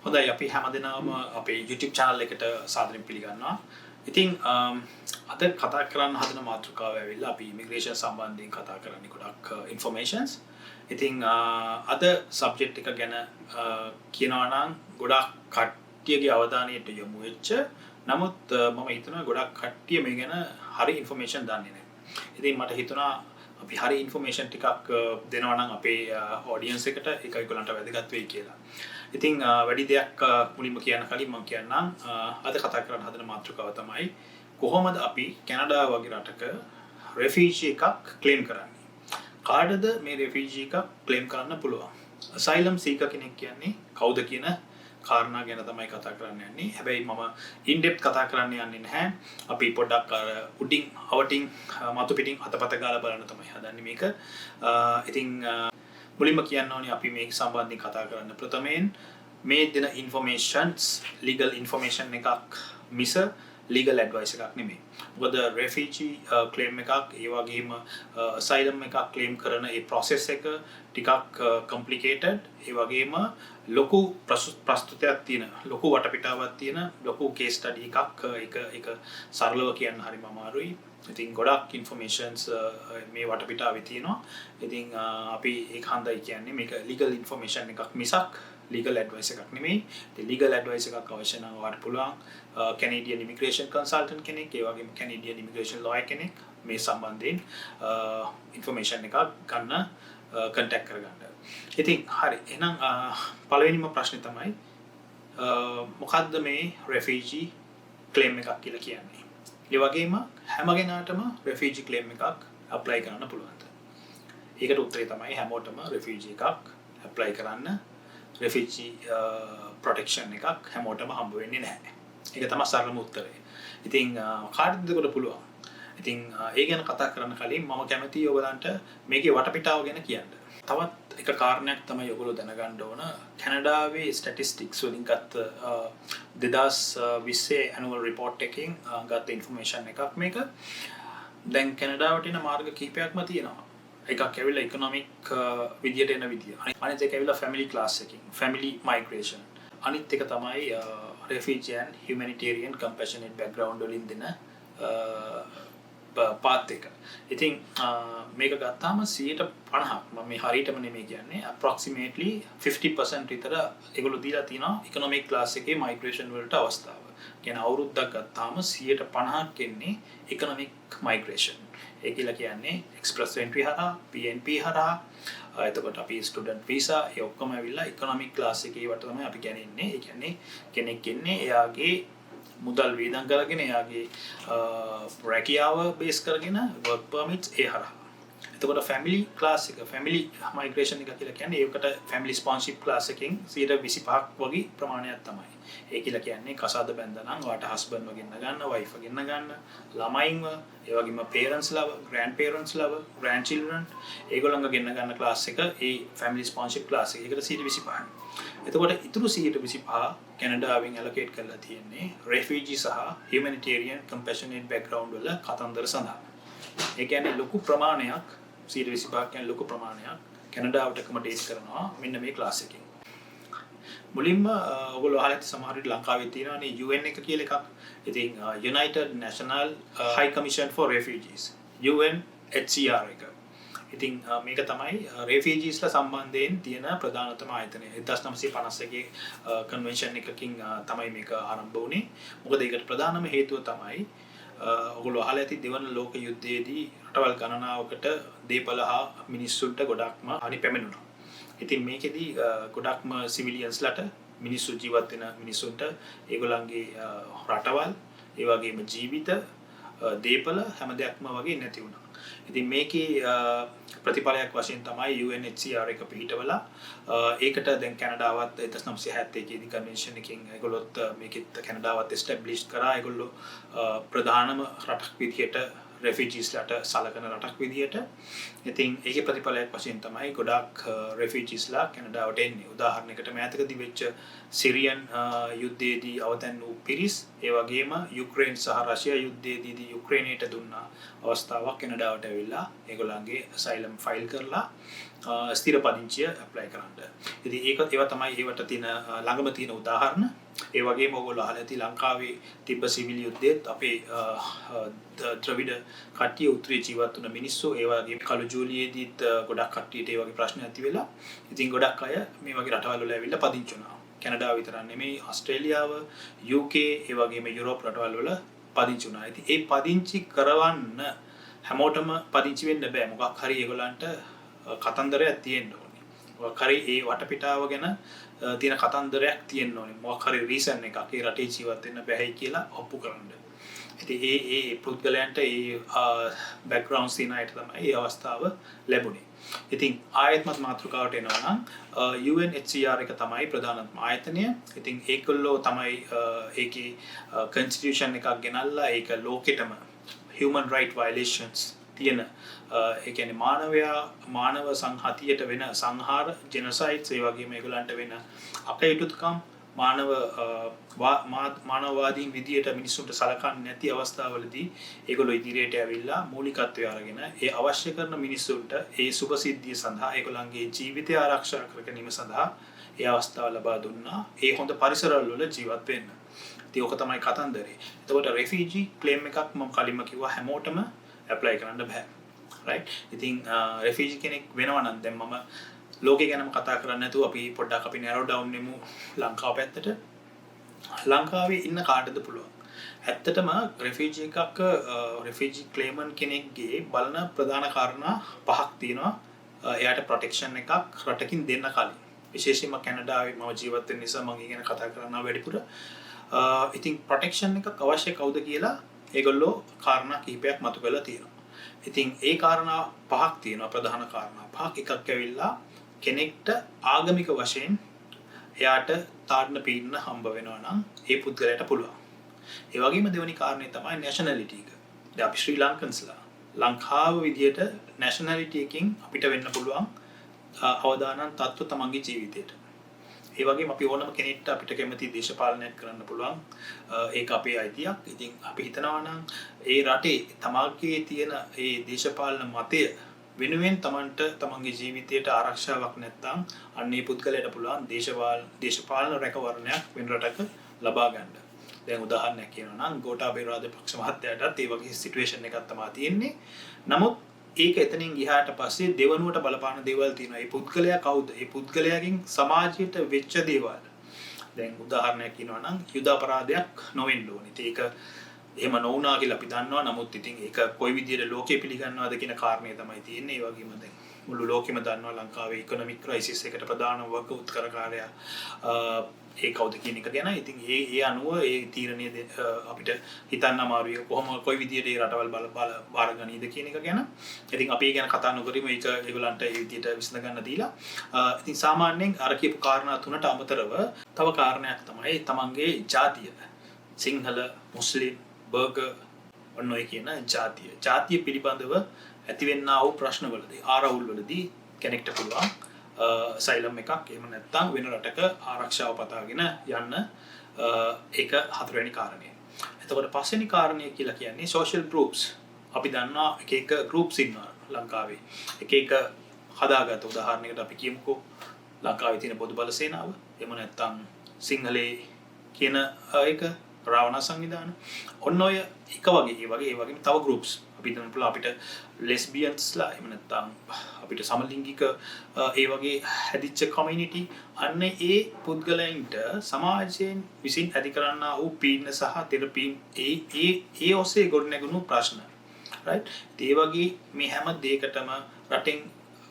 හොඳයි අපි හැමදෙනාම අපේ YouTube channel එකට සාදරයෙන් පිළිගන්නවා. ඉතින් අද කතා කරන්න හදන මාතෘකාව ඇවිල්ලා අපි immigration සම්බන්ධයෙන් කතා කරන්නේ ගොඩක් informations. ඉතින් අද subject එක ගැන කියනවා නම් ගොඩක් කට්ටියගේ අවධානයට යොමු වෙච්ච නමුත් මම හිතනවා ගොඩක් කට්ටිය මේ ගැන හරි information දන්නේ නැහැ. ඉතින් මට හිතුණා අපි හරි information ටිකක් දෙනවා නම් අපේ audience එකට ඒක ඒගොල්ලන්ට වැදගත් වෙයි කියලා. ඉතින් වැඩි දෙයක් මුලින්ම කියන්න කලින් මම කියන්නම් අද කතා කරන්න හදන මාතෘකාව තමයි කොහොමද අපි කැනඩාව වගේ රටක refugee එකක් claim කරන්නේ. කාටද මේ refugee එකක් claim කරන්න පුළුවන්? asylum seeker කෙනෙක් කියන්නේ කවුද කියන කාරණා ගැන තමයි කතා කරන්න යන්නේ. හැබැයි මම in depth කතා කරන්න යන්නේ නැහැ. අපි පොඩ්ඩක් උඩින් අවටින් මතු පිටින් අතපත ගාලා බලන්න තමයි හදන්නේ මේක. ඉතින් මුලින්ම කියන්න ඕනේ අපි මේක සම්බන්ධයෙන් කතා කරන්න ප්‍රථමයෙන් මේ දෙන informations legal information එකක් මිස legal advice එකක් නෙමෙයි. මොකද refugee claim එකක් ඒ වගේම asylum එකක් claim කරන ඒ process එක ටිකක් complicated ඒ වගේම ලොකු ප්‍රස්තුතයක් තියෙන ලොකු වටපිටාවක් තියෙන ලොකු case study එකක් ඒක සරලව කියන්න හරිම අමාරුයි. ඉතින් ගොඩක් informations මේ වටපිටාවේ තියෙනවා. ඉතින් අපි ඒක හන්දයි කියන්නේ මේක legal information එකක් මිසක් legal advice එකක් නෙමෙයි. ඉතින් legal advice එකක් අවශ්‍ය නම් ඔයාලට පුළුවන් Canadian immigration consultant කෙනෙක් ඒ වගේම Canadian immigration lawyer කෙනෙක් මේ සම්බන්ධයෙන් information එකක් ගන්න contact කරගන්න. ඉතින් හරි එහෙනම් පළවෙනිම ප්‍රශ්නේ තමයි මොකද්ද මේ refugee claim එකක් කියලා කියන්නේ? ඒ වගේම හැම කෙනාටම refugee claim එකක් apply කරන්න පුළුවන්ද? ඒකට උත්තරේ තමයි හැමෝටම refugee එකක් apply කරන්න refugee protection එකක් හැමෝටම හම්බ වෙන්නේ නැහැ. ඒක තමයි සරලම උත්තරේ. ඉතින් කාටද ඒකට පුළුවන්? ඉතින් ඒ ගැන කතා කරන්න කලින් මම කැමතියි ඔයගලන්ට මේකේ වටපිටාව ගැන කියන්න. තවත් එක කාරණයක් තමයි ඔයගොල්ලෝ දැනගන්න ඕන කැනඩාවේ ස්ටැටිස්ටික්ස් වලින් ගත්ත 2020 annual report එකකින් ගත්ත information එකක් මේක. දැන් කැනඩාවට එන මාර්ග කිහිපයක්ම තියෙනවා. එකක් ඇවිල්ලා economic විදියට එන විදිය. අනිත් එක ඇවිල්ලා family class එකකින් family migration. අනිත් එක තමයි refugee and humanitarian compassionate background වලින් දෙන පාත් එක. ඉතින් මේක ගත්තාම 50% මම මේ හරියටම නෙමෙයි කියන්නේ approximately 50% විතර ඒගොල්ලෝ දීලා තිනවා economic class එකේ migration වලට අවස්ථාව. කියන අවුරුද්දක් ගත්තාම 50% එන්නේ economic migration. ඒ කියලා කියන්නේ express entry හරහා PNP හරහා එතකොට අපි student visa ඒ ඔක්කොම ඇවිල්ලා economic class එකේ වට තමයි අපි කියන්නේ. ඒ කියන්නේ කෙනෙක් ඉන්නේ එයාගේ මුදල් වේදම් කරගෙන එයාගේ රැකියාව බේස් කරගෙන work permits ඒ හරහා. එතකොට family class එක family migration එක කියලා කියන්නේ ඒකට family sponsorship class එකෙන් 25% වගේ ප්‍රමාණයක් තමයි. ඒ කියලා කියන්නේ කසාද බැඳලා නම් ඔයාට husband වගෙන්න ගන්න, wife වගෙන්න ගන්න, ළමයින්ව, ඒ වගේම parents ලව, grandparents ලව, grandchildren ඒගොල්ලන්ව ගෙන්න ගන්න class එක ඒ family sponsorship class එකකට 25%. එතකොට ඉතුරු 25% කැනඩාවෙන් allocate කරලා තියෙන්නේ refugee සහ humanitarian compassionate background වල කතන්දර සඳහා. ඒ කියන්නේ ලොකු ප්‍රමාණයක් 25% කියන්නේ ලොකු ප්‍රමාණයක් කැනඩාවට accommodate කරනවා මෙන්න මේ class එකෙන්. මුලින්ම ඔයගොල්ලෝ අහලා ඇති සමහර විට ලංකාවේ තියෙනවානේ UN එක කියලා එකක්. ඉතින් United National High Commission for Refugees UNHCR එක. ඉතින් මේක තමයි refugeesලා සම්බන්ධයෙන් තියෙන ප්‍රධානතම ආයතනය. 1951 කන්වෙන්ෂන් එකකින් තමයි මේක ආරම්භ වුණේ. මොකද ඒකට ප්‍රධානම හේතුව තමයි ඔයගොල්ලෝ අහලා ඇති දෙවන ලෝක යුද්ධයේදී රටවල් ගණනාවකට දේපල හා මිනිස්සුන්ට ගොඩක්ම හනි පැමිණුණා. ඉතින් මේකෙදි ගොඩක්ම සිවිලියන්ස්ලාට මිනිස්සු ජීවත් වෙන මිනිස්සුන්ට ඒගොල්ලන්ගේ රටවල් ඒ වගේම ජීවිත දේපල හැම දෙයක්ම වගේ නැති වුණා. ඉතින් මේකේ ප්‍රතිඵලයක් වශයෙන් තමයි UNHCR එක පිහිටවලා ඒකට දැන් කැනඩාවත් 1971 දී කන්වෙන්ෂන් එකකින් ඒගොල්ලොත් මේකෙත් කැනඩාවත් එස්ටැබ්ලිෂ් කරා. ඒගොල්ලෝ ප්‍රධානම රටක් විදියට refugeesලාට සලකන රටක් විදියට. ඉතින් ඒකේ ප්‍රතිඵලයක් වශයෙන් තමයි ගොඩක් refugeesලා කැනඩාවට එන්නේ. උදාහරණයකට මෑතකදී වෙච්ච සිරියන් යුද්ධයේදී අවතැන් වූ පිරිස්, ඒ වගේම යුක්‍රේන් සහ රෂ්‍යා යුද්ධයේදී යුක්‍රේනයට දුන්න අවස්ථාවක් කැනඩාවට ඇවිල්ලා ඒගොල්ලන්ගේ asylum ෆයිල් කරලා ස්ථිර පදිංචිය ඇප්ලයි කරන්න. ඉතින් ඒවා තමයි ඒවට තියෙන ළඟම තියෙන උදාහරණ. ඒ වගේම ඔයගොල්ලෝ අහලා ඇති ලංකාවේ තිබ්බ සිවිල් යුද්ධයේත් අපේ ද්‍රවිඩ කට්ටිය උතුරේ ජීවත් වුණ මිනිස්සු ඒ වගේ කළු ජූලියේදීත් ගොඩක් කට්ටියට ඒ වගේ ප්‍රශ්න ඇති වෙලා ඉතින් ගොඩක් අය මේ වගේ රටවල් වල ඇවිල්ලා පදිංචි වුණා. කැනඩාව විතරක් නෙමෙයි ඕස්ට්‍රේලියාව, UK ඒ වගේම යුරෝප් රටවල් වල පදිංචි වුණා. ඉතින් ඒ පදිංචි කරවන්න හැමෝටම පදිංචි වෙන්න බෑ. මොකක් හරි ඒගොල්ලන්ට කතන්දරයක් තියෙන්න ඕනේ. මොකක් හරි ඒ වටපිටාව ගැන තියෙන කතන්දරයක් තියෙන්න ඕනේ. මොකක් හරි රීසන් එකක් ඒ රටේ ජීවත් වෙන්න බැහැ කියලා ඔප්පු කරන්න. ඉතින් ඒ පුද්ගලයන්ට ඒ බෑග්ග්‍රවුන්ඩ්ස් තියෙන අයට තමයි මේ අවස්ථාව ලැබුණේ. ඉතින් ආයත්මත් මාතෘකාවට එනවා නම් UNHCR එක තමයි ප්‍රධානම ආයතනය. ඉතින් ඒකල්ලෝ තමයි ඒකේ කන්ස්ටිටියුෂන් එකක් ගෙනල්ලා ඒක ලෝකෙටම human right violations තියෙන ඒ කියන්නේ මානව සංහතියට වෙන සංහාර ජෙනොසයිඩ්ස් ඒ වගේම ඒගොල්ලන්ට වෙන අකයුතුකම් මානවවාදීන් විදියට මිනිස්සුන්ට සලකන්නේ නැති අවස්ථාවලදී ඒගොල්ලෝ ඉදිරියට ඇවිල්ලා මූලිකත්වය අරගෙන ඒ අවශ්‍ය කරන මිනිස්සුන්ට ඒ සුබ සිද්ධිය සඳහා ඒගොල්ලන්ගේ ජීවිතය ආරක්ෂා කර ගැනීම සඳහා ඒ අවස්ථාව ලබා දුන්නා. ඒ හොඳ පරිසරවල වල ජීවත් වෙන්න. ඉතින් ඕක තමයි කතන්දරේ. එතකොට refugee claim එකක් මම කලින්ම කිව්වා හැමෝටම apply කරන්න බෑ. right? ඉතින් refugee කෙනෙක් වෙනවා නම් දැන් මම ලෝකේ ගැනම කතා කරන්නේ නැතුව අපි පොඩ්ඩක් අපි narrow down නෙමු ලංකාව පැත්තට. ලංකාවේ ඉන්න කාටද පුළුවන්? ඇත්තටම refugee එකක් refugee claimant කෙනෙක්ගේ බලන ප්‍රධාන කාරණා පහක් තියෙනවා. එයාට protection එකක් රටකින් දෙන්න කලින්. විශේෂයෙන්ම කැනඩාවේ මම ජීවත් වෙන නිසා මම ඉගෙන කතා කරනවා වැඩිපුර. ඉතින් protection එකක් අවශ්‍ය කවුද කියලා ඒගොල්ලෝ කාරණා කිහිපයක් මතු කරලා තියෙනවා. ඉතින් ඒ කාරණා පහක් තියෙනවා ප්‍රධාන කාරණා පහක්. එකක් ඇවිල්ලා කෙනෙක්ට ආගමික වශයෙන් එයාට තාඩන පීඩන හම්බ වෙනවා නම් ඒ පුද්ගලයාට පුළුවන්. ඒ වගේම දෙවෙනි කාරණේ තමයි nationality එක. දැන් අපි ශ්‍රී ලංකන්ස්ලා ලංකාව විදියට nationality එකකින් අපිට වෙන්න පුළුවන් අවදානම් තත්ත්ව තමන්ගේ ජීවිතේට. ඒ වගේම අපි ඕනම කෙනෙක්ට අපිට කැමති දේශපාලනයක් කරන්න පුළුවන්. ඒක අපේ අයිතියක්. ඉතින් අපි හිතනවා නම් ඒ රටේ තමාගේ තියෙන ඒ දේශපාලන මතය වෙනුවෙන් තමන්ගේ ජීවිතයට ආරක්ෂාවක් නැත්නම් අන්නේ පුද්ගලයාට පුළුවන් දේශපාලන රැකවරණයක් වෙන රටක ලබා ගන්න. දැන් උදාහරණයක් කියනවා නම් ගෝඨාභය රාජපක්ෂ මහත්තයාටත් ඒ වගේ සිටුේෂන් එකක් තමයි තියෙන්නේ. නමුත් ඒක එතනින් ගියාට පස්සේ දෙවනුවට බලපාන දේවල් තියෙනවා. ඒ පුද්ගලයා කවුද? ඒ පුද්ගලයාගෙන් සමාජයට වෙච්ච දේවල්. දැන් උදාහරණයක් කියනවා නම් යුද අපරාධයක් නොවෙන්න ඕනේ. ඒක එහෙම නොවුනා කියලා අපි දන්නවා. නමුත් ඉතින් ඒක කොයි විදියට ලෝකෙ පිළිගන්නවද කියන කාරණේ තමයි තියෙන්නේ. ඒ වගේම දැන් මුළු ලෝකෙම දන්නවා ලංකාවේ ඉකොනොමික් ක්‍රයිසිස් එකට ප්‍රධාන වග උත්කරකාරයා ඒ කවුද කියන එක ගැන. ඉතින් ඒ අනුව ඒ තීරණය අපිට හිතන්න අමාරුයි කොහොම කොයි විදියට ඒ රටවල් බාර ගනීද කියන එක ගැන. ඉතින් අපි ගැන කතා නොකරමු. ඒක ඒගොල්ලන්ට ඒ විදියට විසඳ ගන්න දීලා. ඉතින් සාමාන්‍යයෙන් අර කියපු කාරණා තුනට අමතරව තව කාරණයක් තමයි තමන්ගේ ජාතිය. සිංහල, මුස්ලිම්, බර්ගර් ඔන්න ඔය කියන ජාතිය. ජාතිය පිළිබඳව ඇතිවෙන්නා වූ ප්‍රශ්නවලදී ආරවුල්වලදී කෙනෙක්ට පුළුවන් සයිලම් එකක් එහෙම නැත්නම් වෙන රටක ආරක්ෂාව පතාගෙන යන්න. ඒක හතරවෙනි කාරණය. එතකොට පස්වෙනි කාරණය කියලා කියන්නේ social groups. අපි දන්නවා එක එක groups ඉන්නවා ලංකාවේ. එක එක හදාගත්ත උදාහරණයකට අපි කියමුකෝ ලංකාවේ තියෙන පොදු බල සේනාව. එහෙම නැත්නම් සිංහලේ කියන එක රාවණ සංවිධාන. ඔන්න ඔය එක වගේ ඒ වගේම තව groups අපි හිතන්න පුළුවන් අපිට ලෙස්බියන්ස්ලා එහෙම නැත්නම් අපිට සමලිංගික ඒ වගේ හැදිච්ච community අන්න ඒ පුද්ගලයන්ට සමාජයෙන් විසින් ඇති කරන්නා වූ පීඩන සහ තෙරපීම් ඒ ඔස්සේ ගොඩනැගුණු ප්‍රශ්න. right? ඒ වගේ මේ හැම දෙයකටම රටෙන්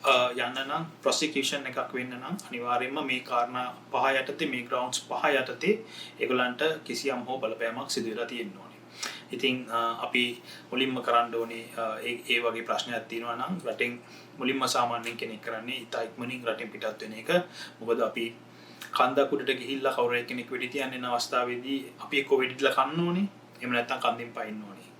යන්න නම් prosecution එකක් වෙන්න නම් අනිවාර්යයෙන්ම මේ කාරණා පහ යටතේ මේ grounds පහ යටතේ ඒගොල්ලන්ට කිසියම් හෝ බලපෑමක් සිදු වෙලා තියෙන්න ඕනේ. ඉතින් අපි මුලින්ම කරන්න ඕනේ ඒ වගේ ප්‍රශ්නයක් තියෙනවා නම් රටෙන් මුලින්ම සාමාන්‍යයෙන් කෙනෙක් කරන්නේ ඉතා ඉක්මනින් රටෙන් පිටත් වෙන එක. මොකද අපි කන්දක් උඩට ගිහිල්ලා කවුරු කෙනෙක් වෙඩි තියන්නේ නැ අවස්ථාවේදී අපි කොවිඩ්ලා කන්න ඕනේ. එහෙම නැත්නම් කන්දෙන් පයින්න ඕනේ.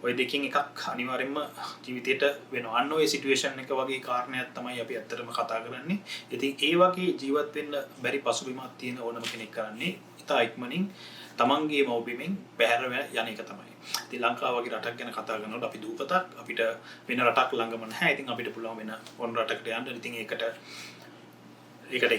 ඔය දෙකින් එකක් අනිවාර්යෙන්ම ජීවිතේට වෙනවා. අන්න ඔය සිටුේෂන් එක වගේ කාරණයක් තමයි අපි ඇත්තටම කතා කරන්නේ. ඉතින් ඒ වගේ ජීවත් වෙන්න බැරි පසුබිමක් තියෙන ඕනම කෙනෙක් කරන්නේ ඉතා ඉක්මනින් තමන්ගේ මව්බිමෙන් බැහැර යන එක තමයි. ඉතින් ලංකාව වගේ රටක් ගැන කතා කරනකොට අපි දූපතක් අපිට වෙන රටක් ළඟම නැහැ. ඉතින් අපිට පුළුවන් වෙන ඕන රටකට යන්න. ඉතින් ඒකට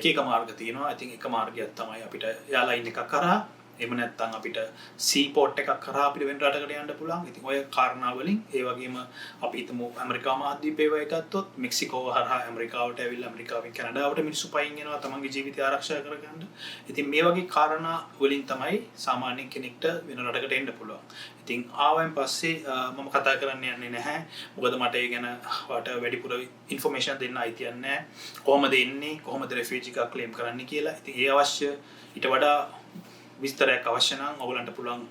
එක මාර්ග තියෙනවා. ඉතින් එක මාර්ගයක් තමයි අපිට යාලා ඉන්න එකක් කරා එහෙම නැත්නම් අපිට සීපෝට් එකක් කරා අපිට වෙන රටකට යන්න පුළුවන්. ඉතින් ඔය කාරණා වලින් ඒ වගේම අපි හිතමු ඇමරිකා මහද්වීපයේ වගේ ගත්තොත් මෙක්සිකෝ හරහා ඇමරිකාවට ඇවිල්ලා ඇමරිකාවෙන් කැනඩාවට මිනිස්සු පයින් යනවා තමන්ගේ ජීවිතය ආරක්ෂා කරගන්න. ඉතින් මේ වගේ කාරණා වලින් තමයි සාමාන්‍ය කෙනෙක්ට වෙන රටකට එන්න පුළුවන්. ඉතින් ආවෙන් පස්සේ මම කතා කරන්න යන්නේ නැහැ. මොකද මට ඒ ගැන වට වැඩිපුර ඉන්ෆර්මේෂන් දෙන්න අයිතියක් නැහැ. කොහොමද එන්නේ කොහොමද රෙෆියුජි එකක් ක්ලේම් කරන්න කියලා. ඉතින් ඒ අවශ්‍ය ඊට වඩා විස්තරයක් අවශ්‍ය නම් ඔයගලන්ට පුළුවන්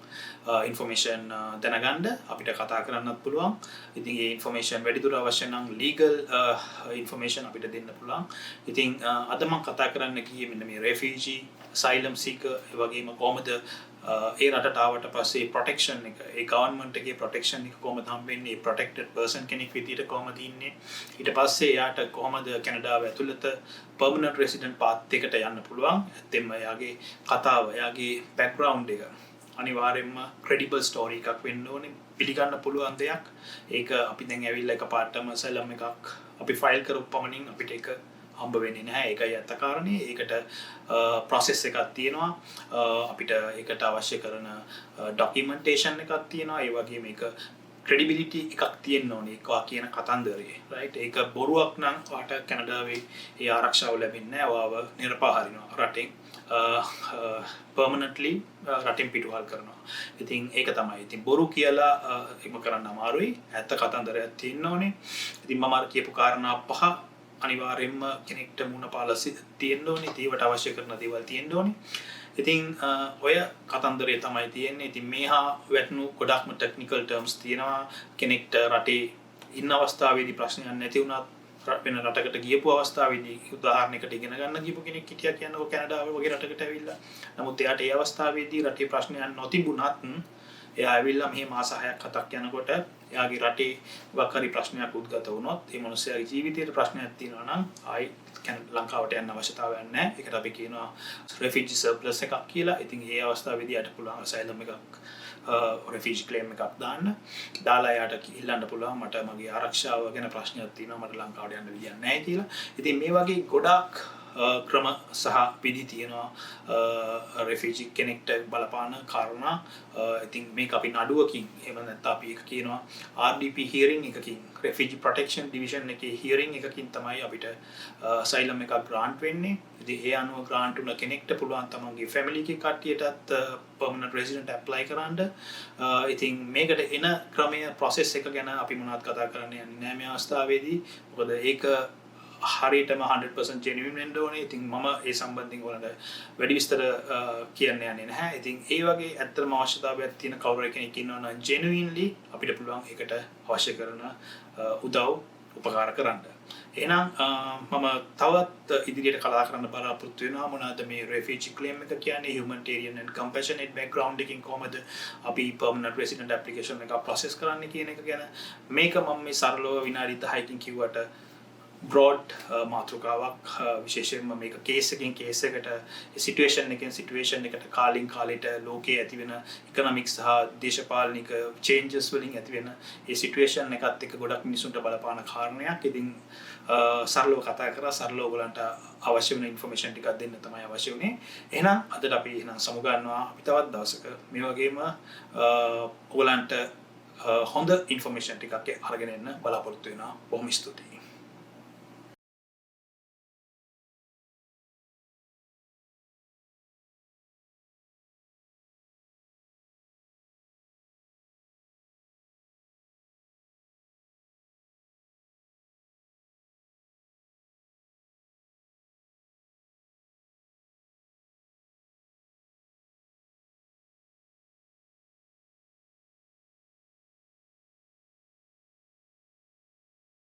ඉන්ෆර්මේෂන් දැනගන්න අපිට කතා කරන්නත් පුළුවන්. ඉතින් ඒ ඉන්ෆර්මේෂන් වැඩිදුර අවශ්‍ය නම් ලීගල් ඉන්ෆර්මේෂන් අපිට දෙන්න පුළුවන්. ඉතින් අද මම කතා කරන්න ගියේ මෙන්න මේ refugee asylum seeker ඒ වගේම කොහොමද ඒ රටට ආවට පස්සේ ප්‍රොටෙක්ෂන් එක ඒ ගවර්න්මන්ට් එකේ ප්‍රොටෙක්ෂන් එක කොහොමද හම්බෙන්නේ ප්‍රොටෙක්ටඩ් පර්සන් කෙනෙක් විදියට කොහොමද ඉන්නේ ඊට පස්සේ එයාට කොහොමද කැනඩාව ඇතුළත පර්මනන්ට් රෙසිඩන්ට් පාත් එකට යන්න පුළුවන් ඇත්තෙන්ම එයාගේ කතාව එයාගේ බෑග්ග්‍රවුන්ඩ් එක අනිවාර්යයෙන්ම ක්‍රෙඩිබල් ස්ටෝරි එකක් වෙන්න ඕනේ පිළිගන්න පුළුවන් දෙයක් ඒක අපි දැන් ඇවිල්ලා එකපාරටම සැලම් එකක් අපි ෆයිල් කරපු පමණින් අපිට ඒක හම්බ වෙන්නේ නැහැ ඒකයි ඇත්ත කාරණේ ඒකට process එකක් තියෙනවා අපිට ඒකට අවශ්‍ය කරන documentation එකක් තියෙනවා ඒ වගේම මේක credibility එකක් තියෙන්න ඕනේ ඒක කියන කතන්දරේ right ඒක බොරුවක් නම් ඔයාට කැනඩාවේ ඒ ආරක්ෂාව ලැබෙන්නේ නැහැ ඔයාව නිර්පාහරිනවා රටෙන් permanently රටින් පිටුවහල් කරනවා. ඉතින් ඒක තමයි. ඉතින් බොරු කියලා එහෙම කරන්න අමාරුයි. ඇත්ත කතන්දරයක් තියෙන්න ඕනේ. ඉතින් මම අර කියපු කාරණා පහ අනිවාර්යයෙන්ම කෙනෙක්ට මුණ පාලා තියෙන්න ඕනේ. ඒවට අවශ්‍ය කරන දේවල් තියෙන්න ඕනේ. ඉතින් ඔය කතන්දරේ තමයි තියෙන්නේ. ඉතින් මේහා වැටුණු ගොඩක්ම ටෙක්නිකල් ටර්ම්ස් තියෙනවා. කෙනෙක්ට රටේ ඉන්න අවස්ථාවේදී ප්‍රශ්නයක් නැති වුණත් වෙන රටකට ගියපු අවස්ථාවේදී උදාහරණයකට ඉගෙන ගන්න ගියපු කෙනෙක් හිටියා කියනකො කැනඩාව වගේ රටකට ඇවිල්ලා. නමුත් එයාට ඒ අවස්ථාවේදී රටේ ප්‍රශ්නයක් නොතිබුණත් එයා ඇවිල්ලා මෙහි මාස 6ක් 7ක් යනකොට එයාගේ රටේ වකරි ප්‍රශ්නයක් උද්ගත වුණොත් ඒ මොනසයාගේ ජීවිතේට ප්‍රශ්නයක් තියෙනවා නම් ආයි ලංකාවට යන්න අවශ්‍යතාවයක් නැහැ. ඒකට අපි කියනවා refugee surplus එකක් කියලා. ඉතින් ඒ අවස්ථාවේදී යට පුළුවන් asylum එකක් refugee claim එකක් දාලා යාට ඉල්ලන්න පුළුවන් මට මගේ ආරක්ෂාව ගැන ප්‍රශ්නයක් තියෙනවා මට ලංකාවට යන්න විදියක් නැහැ කියලා. ඉතින් මේ වගේ ගොඩක් ක්‍රම සහ විධි තියෙනවා refugee කෙනෙක්ට බලපාන කාරණා. ඉතින් මේක අපි නඩුවකින් එහෙම නැත්නම් අපි එක කියනවා RDP hearing එකකින් refugee protection division එකේ hearing එකකින් තමයි අපිට asylum එකක් grant වෙන්නේ. ඉතින් ඒ අනුව grant වුණ කෙනෙක්ට පුළුවන් තමන්ගේ family එකේ කට්ටියටත් permanent resident apply කරන්න. ඉතින් මේකට එන ක්‍රමය process එක ගැන අපි මොනවද කතා කරන්න යන්නේ නැහැ මේ අවස්ථාවේදී. මොකද ඒක හරියටම 100% genuine වෙන්න ඕනේ. ඉතින් මම ඒ සම්බන්ධයෙන් ඔයාලට වැඩි විස්තර කියන්න යන්නේ නැහැ. ඉතින් ඒ වගේ ඇත්තම අවශ්‍යතාවයක් තියෙන කවුරු කෙනෙක් ඉන්නවා නම් genuinely අපිට පුළුවන් ඒකට අවශ්‍ය කරන උදව් උපකාර කරන්න. එහෙනම් මම තවත් ඉදිරියට කතා කරන්න බලාපොරොත්තු වෙනවා මොනවාද මේ refugee claim එක කියන්නේ humanitarian and compassionate background එකකින් කොහොමද අපි permanent resident application එක process කරන්නේ කියන එක ගැන මේක මම මේ සරලව විනාඩි 10කින් කිව්වට broad මාතෘකාවක් විශේෂයෙන්ම මේක case එකකින් case එකට situation එකට කාලින් කාලයට ලෝකයේ ඇතිවෙන economic සහ දේශපාලනික changes වලින් ඇතිවෙන ඒ situation එකත් එක්ක ගොඩක් මිනිසුන්ට බලපාන කාරණයක්. ඉතින් සරලව කතා කරලා සරලව ඔයගලන්ට අවශ්‍ය වෙන information ටිකක් දෙන්න තමයි අවශ්‍ය වුනේ. එහෙනම් අදට අපි එහෙනම් සමුගන්නවා අපි තවත් දවසක මේ වගේම ඔයගලන්ට හොඳ information ටිකක් අරගෙන එන්න බලාපොරොත්තු වෙනවා. බොහොම ස්තුතියි.